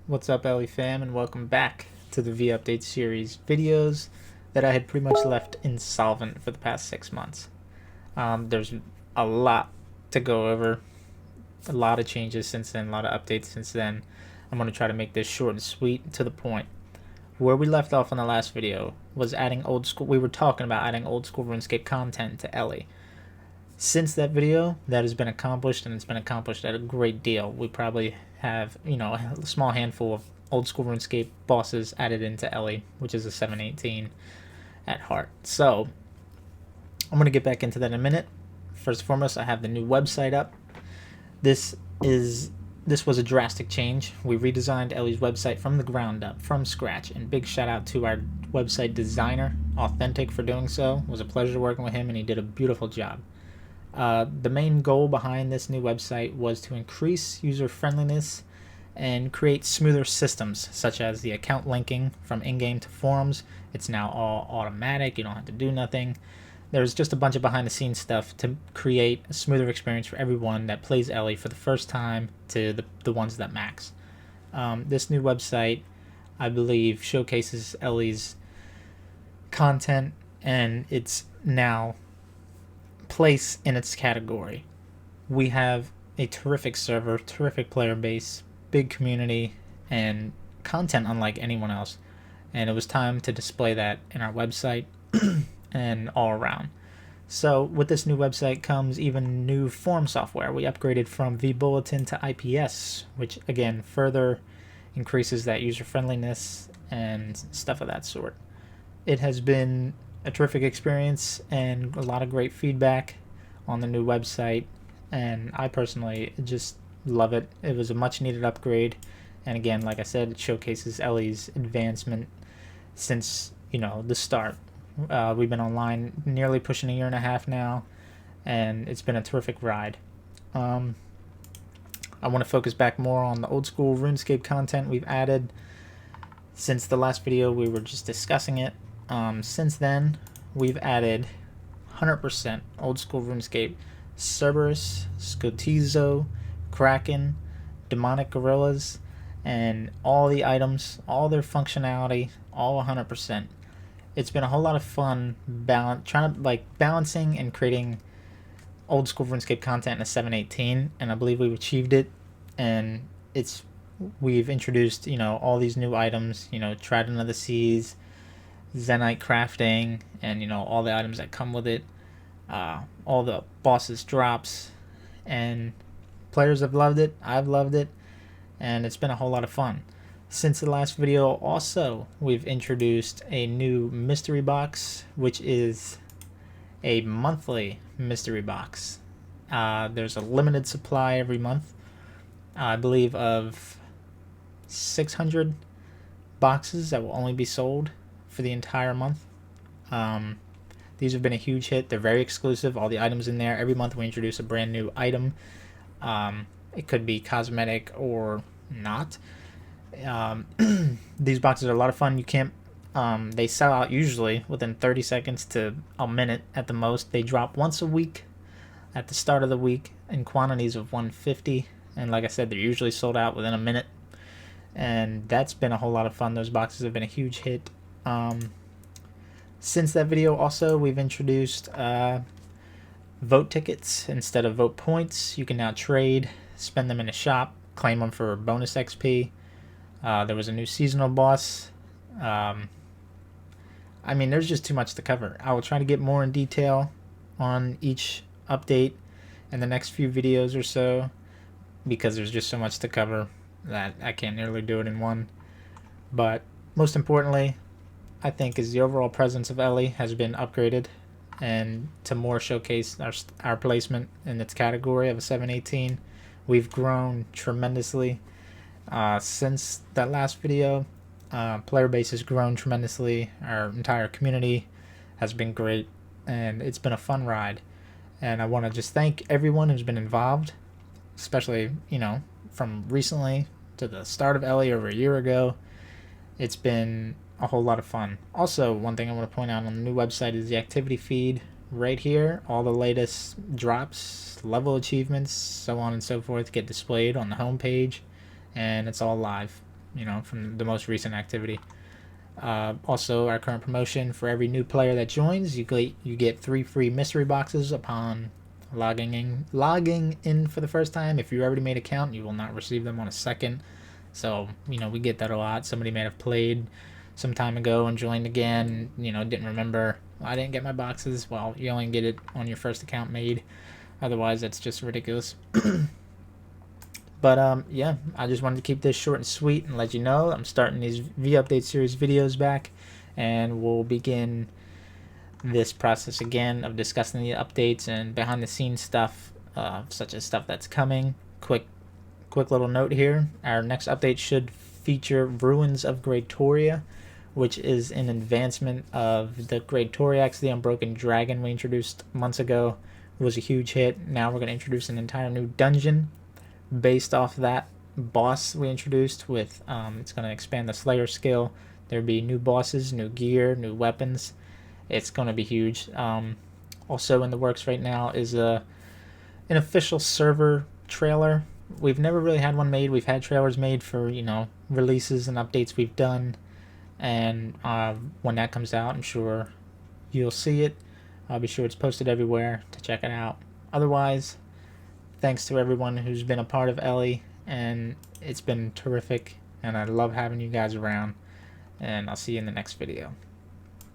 What's up, Ellie fam, and welcome back to the V Update series videos that I had pretty much left insolvent for the past 6 months. There's a lot to go over, a lot of changes since then, a lot of updates since then. I'm going to try to make this short and sweet to the point. Where we left off in the last video was we were talking about adding old school RuneScape content to Ellie. Since that video, that has been accomplished, and it's been accomplished at a great deal. We probably have, a small handful of old school RuneScape bosses added into Ellie, which is a 718 at heart. So, I'm going to get back into that in a minute. First and foremost, I have the new website up. This was a drastic change. We redesigned Ellie's website from the ground up, from scratch, and big shout out to our website designer, Authentic, for doing so. It was a pleasure working with him, and he did a beautiful job. The main goal behind this new website was to increase user friendliness and create smoother systems, such as the account linking from in-game to forums. It's now all automatic. You don't have to do nothing. There's just a bunch of behind-the-scenes stuff to create a smoother experience for everyone that plays Ellie for the first time to the ones that max. This new website, I believe, showcases Ellie's content and its now place in its category. We have a terrific server, terrific player base, big community, and content unlike anyone else. And it was time to display that in our website and all around. So with this new website comes even new form software. We upgraded from vBulletin to IPS, which again further increases that user friendliness and stuff of that sort. It has been a terrific experience and a lot of great feedback on the new website, and I personally just love it. It was a much needed upgrade, and again, like I said, it showcases Ellie's advancement since the start. We've been online nearly pushing a year and a half now, and it's been a terrific ride. I want to focus back more on the old school RuneScape content we've added. Since the last video we were just discussing it. Since then, we've added 100% old school RuneScape Cerberus, Scotizo, Kraken, Demonic Gorillas, and all the items, all their functionality, all 100%. It's been a whole lot of fun balancing and creating old school RuneScape content in a 718, and I believe we've achieved it. And we've introduced all these new items, Trident of the Seas, Zenite crafting, and all the items that come with it, all the bosses drops, and players have loved it. I've loved it, and it's been a whole lot of fun. Since the last video also, we've introduced a new mystery box, which is a monthly mystery box. There's a limited supply every month, I believe, of 600 boxes that will only be sold for the entire month. These have been a huge hit. They're very exclusive. All the items in there. Every month we introduce a brand new item. It could be cosmetic or not. These boxes are a lot of fun. You can't. They sell out usually within 30 seconds to a minute at the most. They drop once a week at the start of the week in quantities of 150. And like I said, they're usually sold out within a minute. And that's been a whole lot of fun. Those boxes have been a huge hit. Since that video also, we've introduced vote tickets instead of vote points. You can now trade, spend them in a shop, claim them for bonus XP. There was a new seasonal boss. There's just too much to cover. I will try to get more in detail on each update in the next few videos or so, because there's just so much to cover that I can't nearly do it in one. But most importantly, I think, is the overall presence of Ellie has been upgraded, and to more showcase our placement in its category of a 718. We've grown tremendously since that last video. Player base has grown tremendously. Our entire community has been great, and it's been a fun ride. And I want to just thank everyone who's been involved, especially from recently to the start of Ellie over a year ago. It's been a whole lot of fun. Also, one thing I want to point out on the new website is the activity feed right here. All the latest drops, level achievements, so on and so forth get displayed on the home page, and it's all live. from the most recent activity. Also, our current promotion: for every new player that joins, you get 3 free mystery boxes upon logging in for the first time. If you already made an account, you will not receive them on a second. So we get that a lot. Somebody may have played some time ago and joined again. Didn't remember. I didn't get my boxes. Well, you only get it on your first account made. Otherwise, that's just ridiculous. But yeah, I just wanted to keep this short and sweet and let you know I'm starting these V-Update series videos back, and we'll begin this process again of discussing the updates and behind the scenes stuff, such as stuff that's coming. Quick little note here: our next update should feature Ruins of Greatoria, which is an advancement of the Greatoriax, the Unbroken Dragon we introduced months ago. It was a huge hit. Now we're going to introduce an entire new dungeon based off that boss we introduced with it's going to expand the Slayer skill. There'll be new bosses, new gear, new weapons. It's going to be huge. Also in the works right now is an official server trailer. We've never really had one made. We've had trailers made for releases and updates we've done, and when that comes out, I'm sure you'll see it. I'll be sure it's posted everywhere to check it out. Otherwise, thanks to everyone who's been a part of Ellie, and it's been terrific, and I love having you guys around, and I'll see you in the next video.